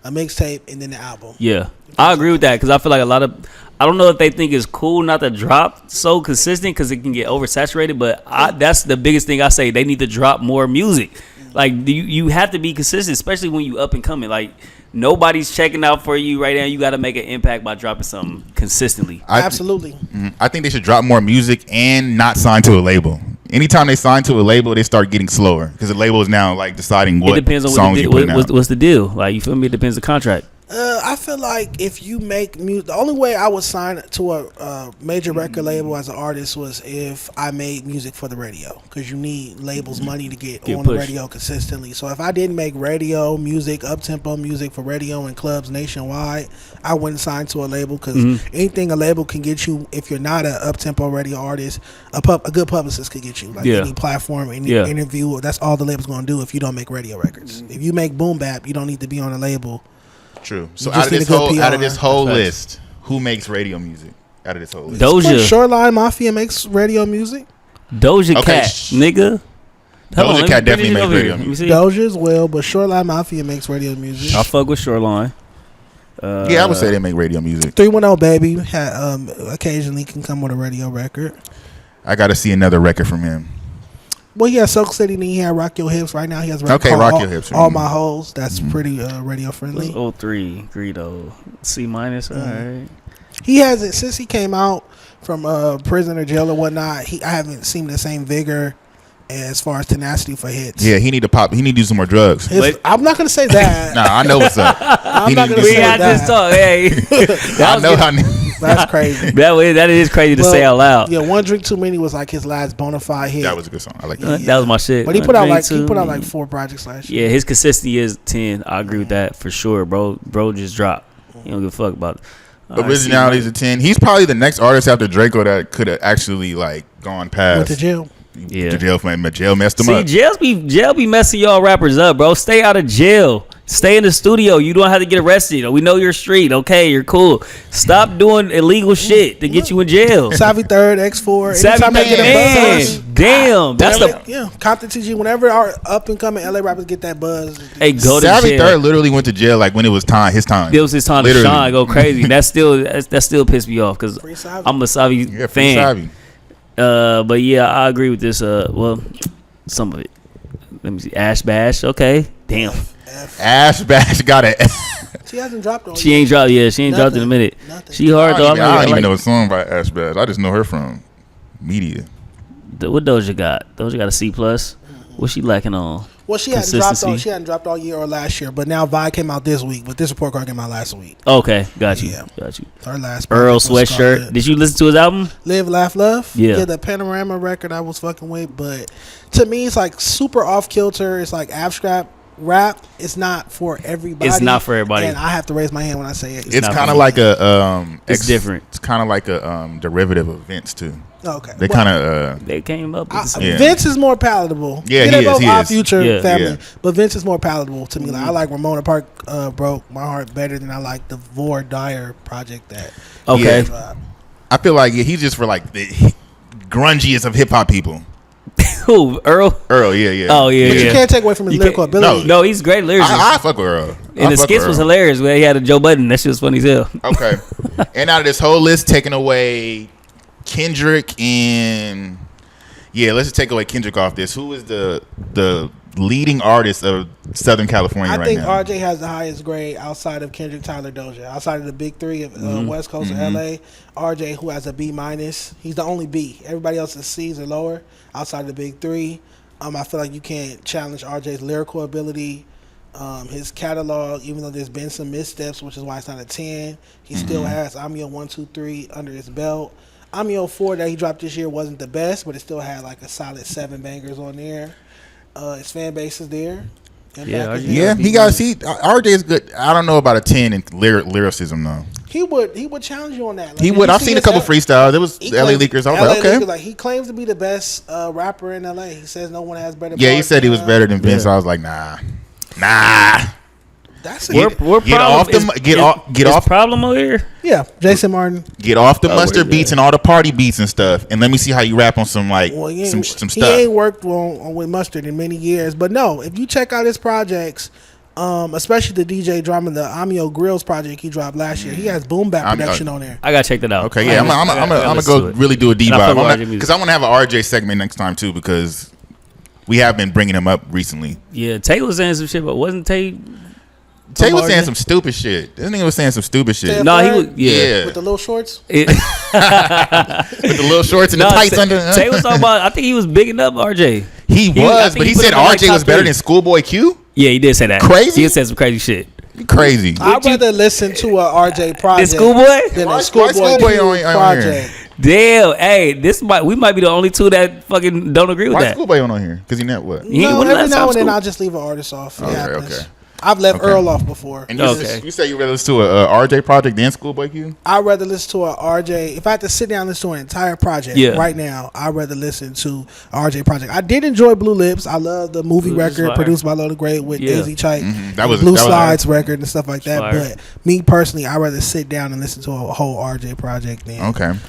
a mixtape, and then the album. Yeah, I agree with that because I feel like a lot of. I don't know if they think it's cool not to drop so consistent because it can get oversaturated, but that's the biggest thing I say. They need to drop more music. Like, you have to be consistent, especially when you up and coming. Like, nobody's checking out for you right now. You got to make an impact by dropping something consistently. Absolutely. I think they should drop more music and not sign to a label. Anytime they sign to a label, they start getting slower because the label is now like deciding what songs you put out. What's the deal? Like, you feel me? It depends on the contract. I feel like if you make music, the only way I would sign to a major record label as an artist was if I made music for the radio, because you need labels money to get on the radio consistently. So if I didn't make radio music, up-tempo music for radio and clubs nationwide, I wouldn't sign to a label because anything a label can get you, if you're not an up-tempo radio artist, a good publicist could get you. Like any platform, any interview, that's all the label's going to do if you don't make radio records. If you make boom bap, you don't need to be on a label. True. So out of this whole list, who makes radio music? Out of this whole list, Doja. Shoreline Mafia makes radio music. Doja Cat, nigga. Doja Cat definitely makes radio music. Doja as well, but Shoreline Mafia makes radio music. I fuck with Shoreline. I would say they make radio music. 310 Baby occasionally can come with a radio record. I got to see another record from him. Well, he has Silk City, and he had Rock Your Hips. Right now, he has Rock Your Hips. All My Hoes. That's pretty radio friendly. 03 Greedo C-. All right. He hasn't since he came out from prison or jail or whatnot. I haven't seen the same vigor as far as tenacity for hits. Yeah, he need to pop. He need to do some more drugs. I'm not gonna say that. Nah, I know what's up. I'm not gonna say that. This talk. Hey, I know how. That's crazy. That is crazy to say out loud. Yeah, One Drink Too Many was like his last bona fide hit. That was a good song. I like that. That was my shit. But he put out like 4 projects last year. Yeah, his consistency is 10. I agree with that for sure, bro. Bro just dropped. He don't give a fuck about it. Originality is a 10. He's probably the next artist after Draco that could have actually like gone past. Went to jail. Yeah, jail messed him up. Jail be messing y'all rappers up, bro. Stay out of jail. Stay in the studio. You don't have to get arrested. We know you're street. Okay, you're cool. Stop doing illegal shit to get you in jail. Savvy Third, X4. Savvy Man. Damn. That's Compton TG. Whenever our up and coming LA rappers get that buzz. Hey, go to Savvy jail. Third literally went to jail like when it was his time. It was his time to shine, go crazy. That still pissed me off because I'm a Savvy fan. Savvy. But yeah, I agree with this. some of it. Let me see. Ash Bash. Okay. Damn. Ash Bash got it. She hasn't dropped on. She ain't dropped. Yeah, she ain't dropped in a minute. Nothing. She hard though. I don't even know a song by Ash Bash. I just know her from media. What Doja got? Doja got a C+. What's she lacking on? Well, she hadn't dropped all year or last year, but now Vi came out this week. But this report card came out last week. Okay, got you. Her last Earl Sweatshirt. Did you listen to his album? Live, Laugh, Love. Yeah, the Panorama record I was fucking with, but to me it's like super off kilter. It's like abstract rap. It's not for everybody. It's not for everybody, and I have to raise my hand when I say it. It's kind of like a it's different. It's kind of like a derivative of Vince too. Okay, they kind of they came up with Vince is more palatable. Yeah, he is. Our Future family, yeah. But Vince is more palatable to me. Like I like Ramona Park broke my heart better than I like the Vor Dyer project. That I feel like he's just for like the grungiest of hip hop people. Who? Earl? Earl, yeah. Oh yeah, but you can't take away from his lyrical ability. No, he's great lyricist. I fuck with Earl. And the skits was hilarious where he had a Joe Budden. That shit was funny as hell. Okay. And out of this whole list, taking away Kendrick and let's just take away Kendrick off this. Who is the leading artist of Southern California right now? I think RJ has the highest grade outside of Kendrick, Tyler, Doja. Outside of the big three of West Coast of LA, RJ, who has a B-, he's the only B. Everybody else is C's or lower outside of the big three. I feel like you can't challenge RJ's lyrical ability. His catalog, even though there's been some missteps, which is why it's not a 10, he still has I'm Your 1, 2, 3 under his belt. I'm Your 4 that he dropped this year wasn't the best, but it still had like a solid 7 bangers on there. His fan base is there. He got RJ is good. I don't know about a 10 in lyricism though. He would challenge you on that. Like, he would. I've seen a couple freestyles. There was LA Leakers. I was like, okay. Like, he claims to be the best rapper in LA. He says no one has better. Yeah, he said he was better than Vince. I was like, nah. That's get off problem over here. Yeah, Jason Martin. Get off the mustard beats and all the party beats and stuff, and let me see how you rap on some some stuff. He ain't worked with mustard in many years, but no, if you check out his projects, especially the DJ drama, the Amio Grills project he dropped last year, he has boom bap production on there. I gotta check that out. Okay, yeah, I'm gonna go really do a deep dive because I want to have an RJ segment next time too because we have been bringing him up recently. Yeah, Tay was saying some shit, but wasn't Tay? Tay was saying some stupid shit. This nigga was saying some stupid shit. No, he was with the little shorts. With the little shorts and the tights under. Tay was talking about. I think he was bigging up RJ. He was, but he said RJ was better than Schoolboy Q. Yeah, he did say that. Crazy. He said some crazy shit. Crazy. I'd rather listen to a RJ project than a Schoolboy project. Damn, hey, we might be the only two that fucking don't agree with that. Why Schoolboy on here? Because he not what? No, every now and then I'll just leave an artist off. Okay. I've left Earl off before. And you say you rather listen to a RJ project than Schoolboy Q? I'd rather listen to a RJ. If I had to sit down and listen to an entire project right now, I'd rather listen to a RJ project. I did enjoy Blue Lips. I love the movie record produced by Loda Great with Daisy Chike. That was Blue Slides record and stuff like that. Fire. But me personally, I'd rather sit down and listen to a whole RJ project than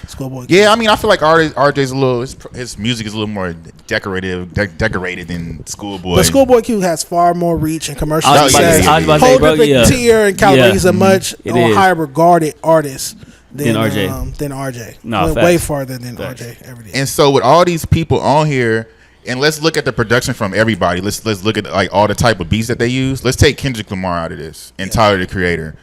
Schoolboy Q. Yeah, I mean, I feel like RJ's a little. His music is a little more decorated than Schoolboy. But Schoolboy Q has far more reach and commercial success. Whole different tier and caliber. He's a much higher regarded artist than RJ. No, way farther than RJ ever did. And so with all these people on here, and let's look at the production from everybody. Let's look at like all the type of beats that they use. Let's take Kendrick Lamar out of this and Tyler the Creator.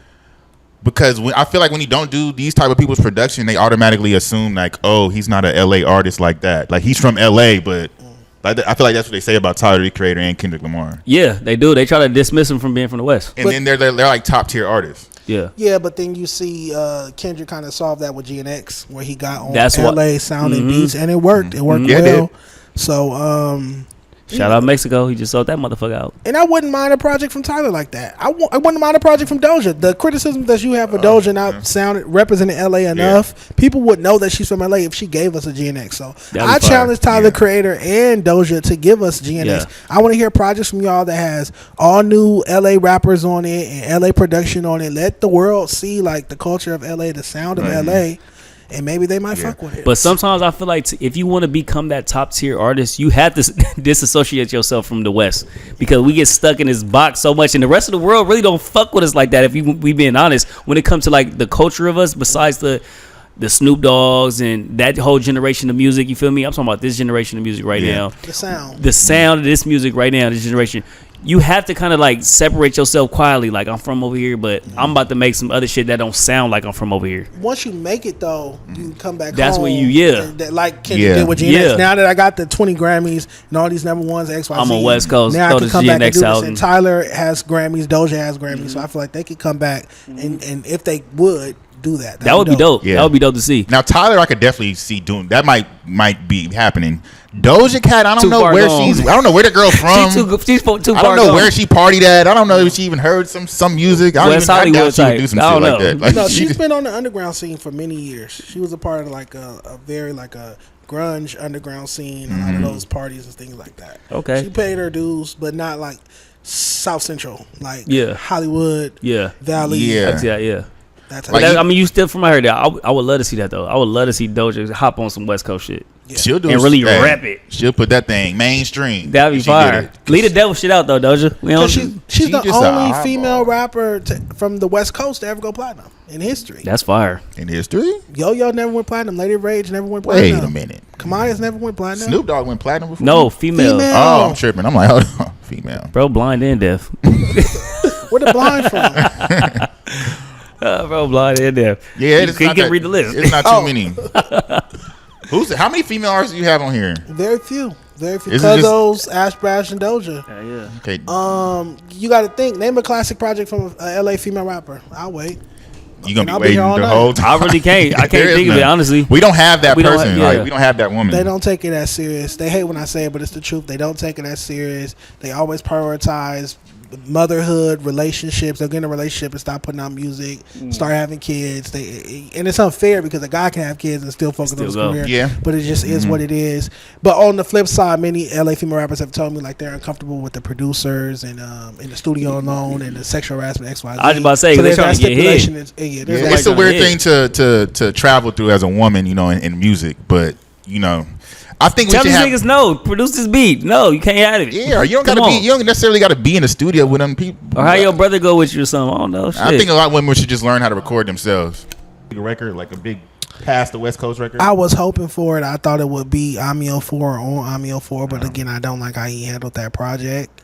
Because I feel like when you don't do these type of people's production, they automatically assume like, oh, he's not an LA artist like that. Like he's from LA, but I feel like that's what they say about Tyler the Creator and Kendrick Lamar. Yeah, they do. They try to dismiss him from being from the West. And then they're like top tier artists. Yeah, but then you see Kendrick kind of solve that with GNX, where he got on LA sounding beats, and it worked. It worked well. So shout out Mexico. He just sold that motherfucker out. And I wouldn't mind a project from Tyler like that. I wouldn't mind a project from Doja. The criticism that you have for Doja not representing LA enough, people would know that she's from LA if she gave us a GNX. So I challenge Tyler Creator and Doja to give us GNX. Yeah. I want to hear projects from y'all that has all new LA rappers on it and LA production on it. Let the world see like the culture of LA, the sound of LA. And maybe they might fuck with it. But sometimes I feel like if you want to become that top tier artist, you have to disassociate yourself from the West, because we get stuck in this box so much, and the rest of the world really don't fuck with us like that. If we being honest, when it comes to like the culture of us, besides the the Snoop Dogg's and that whole generation of music. You feel me? I'm talking about this generation of music right now. The sound of this music right now, this generation. You have to kind of like separate yourself quietly. Like, I'm from over here, but I'm about to make some other shit that don't sound like I'm from over here. Once you make it though, you can come back. That's home when you like Kendrick did with GNX. Now that I got the 20 Grammys and all these number ones, XYZ. I'm on West Coast. Now I can come back and do this. And Tyler has Grammys, Doja has Grammys, so I feel like they could come back and if they would do that. That would be dope. Yeah. That would be dope to see. Now Tyler, I could definitely see doing that. Might be happening. Doja Cat, I don't know where she's. I don't know where the girl's from. she's too I don't know where she partied at. I don't know if she even heard some music. I don't even doubt she would do some shit like that. Like, no, she's been on the underground scene for many years. She was a part of like a very like a grunge underground scene. A lot of those parties and things like that. Okay, she paid her dues, but not like South Central, like Hollywood, Valley. Yeah. I mean, you still from out here. I would love to see that though. I would love to see Doja hop on some West Coast shit. Yeah. She'll do and really rap it. She'll put that thing mainstream. That'd be fire. Leave the devil shit out though, Doja. She's the only female rapper from the West Coast to ever go platinum in history. That's fire. In history? Yo never went platinum. Lady Rage never went platinum. Wait a minute. Kamaya's never went platinum. Snoop Dogg went platinum before? No, female. Oh, I'm tripping. I'm like, hold on. Female. Bro, blind and deaf. Where the blind from? Bro, blind and deaf. Yeah, you can read the list. It's not too many. How many female artists do you have on here? Very few. Cuzzo's, Ash Bash, and Doja. Yeah. Okay. You got to think. Name a classic project from a LA female rapper. I'll wait. You gonna be waiting the whole time? I really can't. I can't think of it honestly. We don't have that person. Like, we don't have that woman. They don't take it as serious. They hate when I say it, but it's the truth. They don't take it as serious. They always prioritize motherhood, relationships. They'll get in a relationship and stop putting out music, start having kids. And it's unfair because a guy can have kids and still focus on his career. Yeah. But it just is what it is. But on the flip side, many LA female rappers have told me like they're uncomfortable with the producers and in the studio alone and the sexual harassment, XYZ. I was about to say, so they're trying to get hit. It's a weird thing to travel through as a woman, in music. But, I think tell these niggas no. Produce this beat. No, you can't have it. Yeah, you don't necessarily gotta be in the studio with them people. Or how your brother go with you or something. I don't know. Shit. I think a lot of women should just learn how to record themselves. A record, like a big past the West Coast record. I was hoping for it. I thought it would be Amio 4 or on Amio 4, but again, I don't like how he handled that project.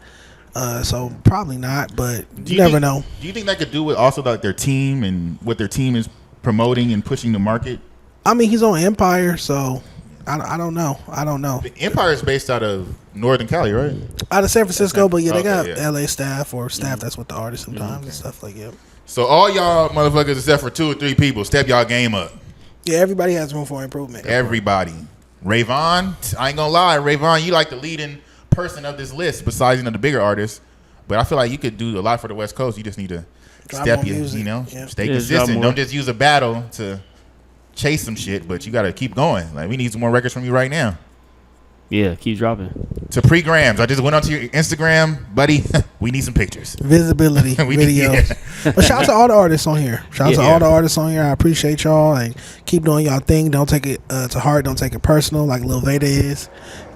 So probably not, but you never know. Do you think that could do with also like their team and what their team is promoting and pushing the market? I mean, he's on Empire, so I don't know. The Empire is based out of Northern Cali, right? Out of San Francisco, but they got LA staff or staff that's with the artists sometimes and stuff like that. So all y'all motherfuckers except for 2 or 3 people, step y'all game up. Yeah, everybody has room for improvement. Everybody. Rayvon, I ain't gonna lie, Rayvon, you like the leading person of this list besides the bigger artists. But I feel like you could do a lot for the West Coast. You just need to stay consistent. Don't just use a battle to chase some shit, but you got to keep going. Like, we need some more records from you right now. Yeah, keep dropping. To pre-grams, I just went onto your Instagram, buddy. We need some pictures. Visibility, videos. But shout out to all the artists on here. Shout out to all the artists on here. I appreciate y'all and keep doing y'all thing. Don't take it to heart. Don't take it personal like Lil Veda is.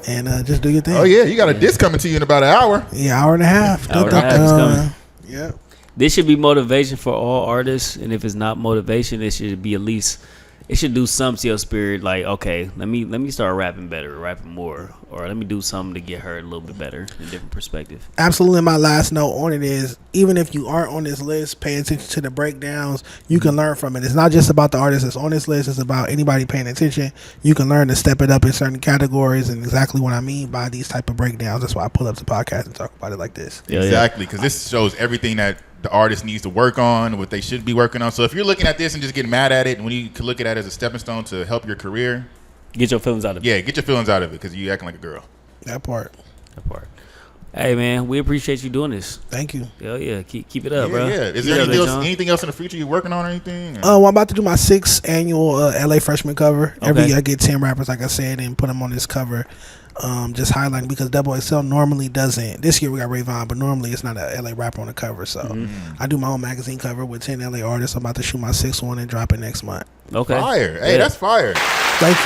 And just do your thing. Oh, yeah. You got a disc coming to you in about an hour. Yeah, hour and a half. Hour and a half is coming. Yeah. This should be motivation for all artists. And if it's not motivation, it should be at least... It should do something to your spirit, like, okay, let me start rapping better, rapping more, or let me do something to get heard a little bit better, in a different perspective. Absolutely. My last note on it is, even if you aren't on this list, pay attention to the breakdowns. You can learn from it. It's not just about the artist that's on this list. It's about anybody paying attention. You can learn to step it up in certain categories, and exactly what I mean by these type of breakdowns. That's why I pull up the podcast and talk about it like this. Exactly, because this shows everything that the artist needs to work on, what they should be working on. So if you're looking at this and just getting mad at it, when you can look at it as a stepping stone to help your career, get your feelings out of it. Yeah, get your feelings out of it because you acting like a girl. That part. Hey man, we appreciate you doing this. Thank you. Hell yeah, keep it up, bro. Yeah. Is there anything else in the future you're working on or anything? Well, I'm about to do my 6th annual LA freshman cover. Okay. Every year I get 10 rappers, like I said, and put them on this cover. Just highlighting because Double XL normally doesn't. This year we got Rayvon, but normally it's not a LA rapper on the cover. So I do my own magazine cover with 10 LA artists. I'm about to shoot my 6th one and drop it next month. Okay. Fire. Hey, that's fire. Thank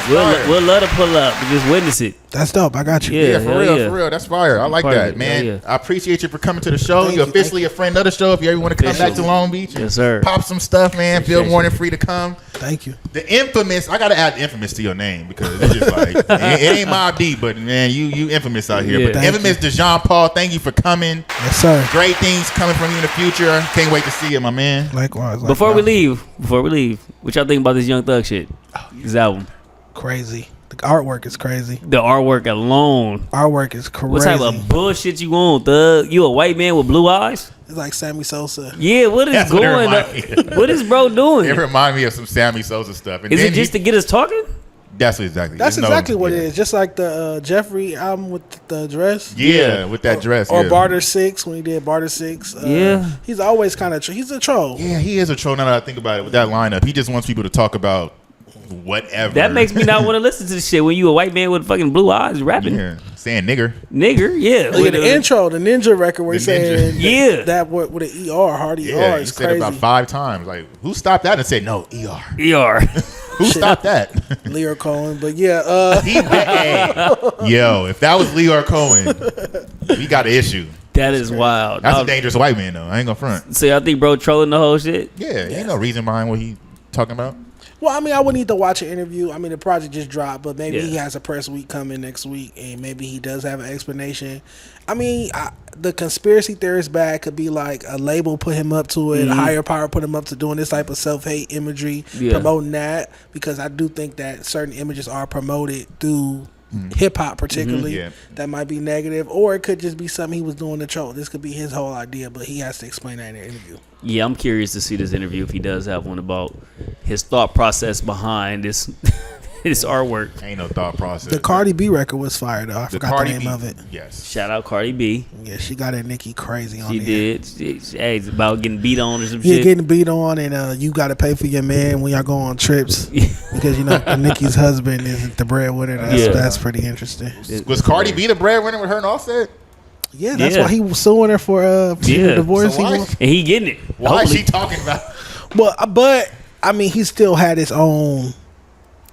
you. We'll love to pull up and just witness it. That's dope. I got you. Yeah, for real. That's fire. I like that, man. Yeah. I appreciate you for coming to the show. Thank You're you, officially a friend of the show. If you ever want to come back to Long Beach, yes, sir. Pop some stuff, man. Feel more than free to come. Thank you. The infamous. I gotta add infamous to your name because it's just like it ain't Mob Deep, but man, you infamous out here. Yeah. But the infamous Dejon Paul. Thank you for coming. Yes, sir. Great things coming from you in the future. Can't wait to see it, my man. Likewise. Before we leave, what y'all think about this Young Thug shit? This album. Crazy. The artwork is crazy. The artwork alone. Artwork is crazy. What type of bullshit you on, Thug? You a white man with blue eyes? It's like Sammy Sosa. Yeah, what is That's what it going remind on? What is bro doing? It remind me of some Sammy Sosa stuff. And Is then it just to get us talking? That's exactly. That's exactly what it is. Just like the Jeffrey album with the dress. Yeah, with that dress. Or yeah. Barter 6 when he did Barter 6. Yeah. He's always kind of he's a troll. Yeah, he is a troll. Now that I think about it, with that lineup, he just wants people to talk about whatever. That makes me not want to listen to this shit when you a white man with fucking blue eyes rapping. Yeah, saying nigger. Yeah. Look at the intro, the Ninja record where he's The Ninja. saying Yeah. that with an ER, hard ER Yeah, he is said it crazy. about 5 times. Like, who stopped that and said no ER? ER. Who stopped that? Leo Cohen, but yeah, Yo, if that was Leor Cohen, we got an issue. That is wild. That's a dangerous white man, though. I ain't gonna front. So y'all think bro trolling the whole shit? Yeah, ain't no reason behind what he talking about. well, I mean, I would need to watch an interview. I mean, the project just dropped, but maybe Yeah. he has a press week coming next week, and maybe he does have an explanation. I mean, the conspiracy theorist bag could be like a label put him up to it, a higher power put him up to doing this type of self-hate imagery, promoting that, because I do think that certain images are promoted through hip-hop particularly. Yeah. That might be negative, or it could just be something he was doing to troll. This could be his whole idea, but he has to explain that in the interview. Yeah, I'm curious to see this interview if he does have one about his thought process behind this his artwork. Ain't no thought process. The Cardi B record was fire, though. I forgot Cardi the name B, of it. Yes. Shout out Cardi B. Yeah, she got at Nicki crazy on She there. did. Hey, it's about getting beat on or some Yeah, shit. getting beat on, and you got to pay for your man when y'all go on trips because you know Nicki's husband isn't the breadwinner. That's pretty interesting. Was Cardi B the breadwinner with her and Offset? Yeah, that's why he was suing her for divorce. So why? And he getting it. Why is Hopefully. she talking about? Well, but I mean, he still had his own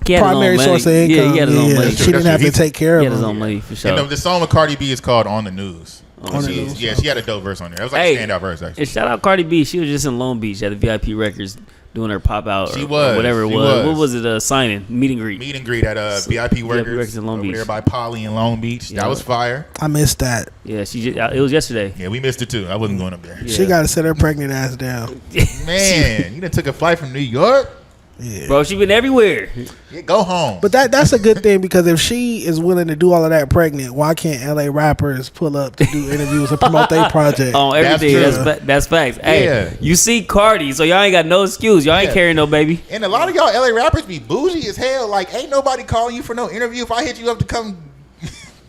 He had his primary own money. source of income. Yeah, he had his own money. She didn't have to take care He of had his him. own money for sure. And the song with Cardi B is called "On the News." On the News. Yeah, she had a dope verse on there. That was like a standout verse, actually. And shout out Cardi B. She was just in Long Beach at the VIP Records doing her pop out. She or was. whatever it She was. was. What was it? Signing, meet and greet. Meet and greet at VIP Workers in Long over Beach. there by Polly in Long Beach. Yeah. That was fire. I missed that. Yeah, it was yesterday. Yeah, we missed it too. I wasn't going up there. Yeah. She got to sit her pregnant ass down. Man, you done took a flight from New York? Yeah. Bro, she been everywhere. Yeah, go home. But that's a good thing because if she is willing to do all of that pregnant, why can't LA rappers pull up to do interviews and promote their project? On everything. true. That's facts. Hey, Yeah. you see Cardi, so y'all ain't got no excuse. Y'all ain't Yeah. carrying no baby. And a lot of y'all LA rappers be bougie as hell. Like, ain't nobody calling you for no interview. If I hit you up to come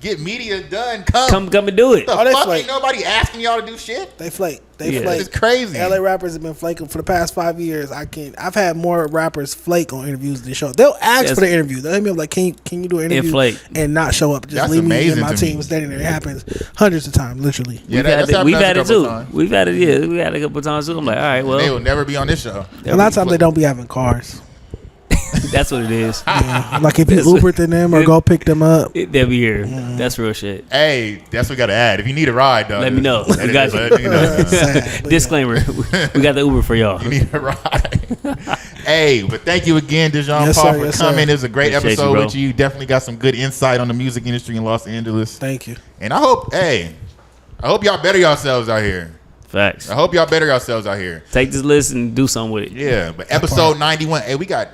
get media done, come. Come and do it. The Oh, they fuck flake. ain't nobody asking y'all to do shit? They flake. They Yeah. flake. It's crazy. LA rappers have been flaking for the past 5 years. I've had more rappers flake on interviews than show. They'll ask Yes. for the interview. They'll hit me up like, can you do an interview? flake. And not show up. Just That's leave me amazing and my to team me. standing there. It happens hundreds of times, literally. Yeah, We've had happened it a couple too. times. We've had it. Yeah, we had it a couple times too. I'm like, all right, They well, will never be on this show. A lot of times they don't be having cars. that's what it is. Yeah. Like if you That's Uber to them or go pick them up. They'll be here. That's real shit. Hey, that's what we got to add. If you need a ride, though, Let me know. let We got you. let me know. Sad, but Disclaimer: we got the Uber for y'all. You need a ride. Hey, but thank you again, Dejon Yes, Paul, sir, for yes, coming. sir. It was a great Appreciate episode you, bro. with you. You definitely got some good insight on the music industry in Los Angeles. Thank you. And I hope y'all better yourselves out here. Facts. I hope y'all better yourselves out here. Take this list and do something with it. Yeah, but episode 91. Hey, we got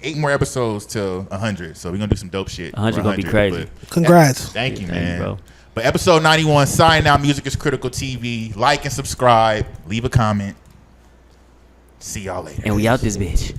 8 more episodes till 100, so we're gonna do some dope shit. 100 for gonna be crazy. but- Congrats. Thank you, Thank you, man. bro. But episode 91, signing out. Music is Critical TV. Like and subscribe. Leave a comment. See y'all later. And we out this bitch.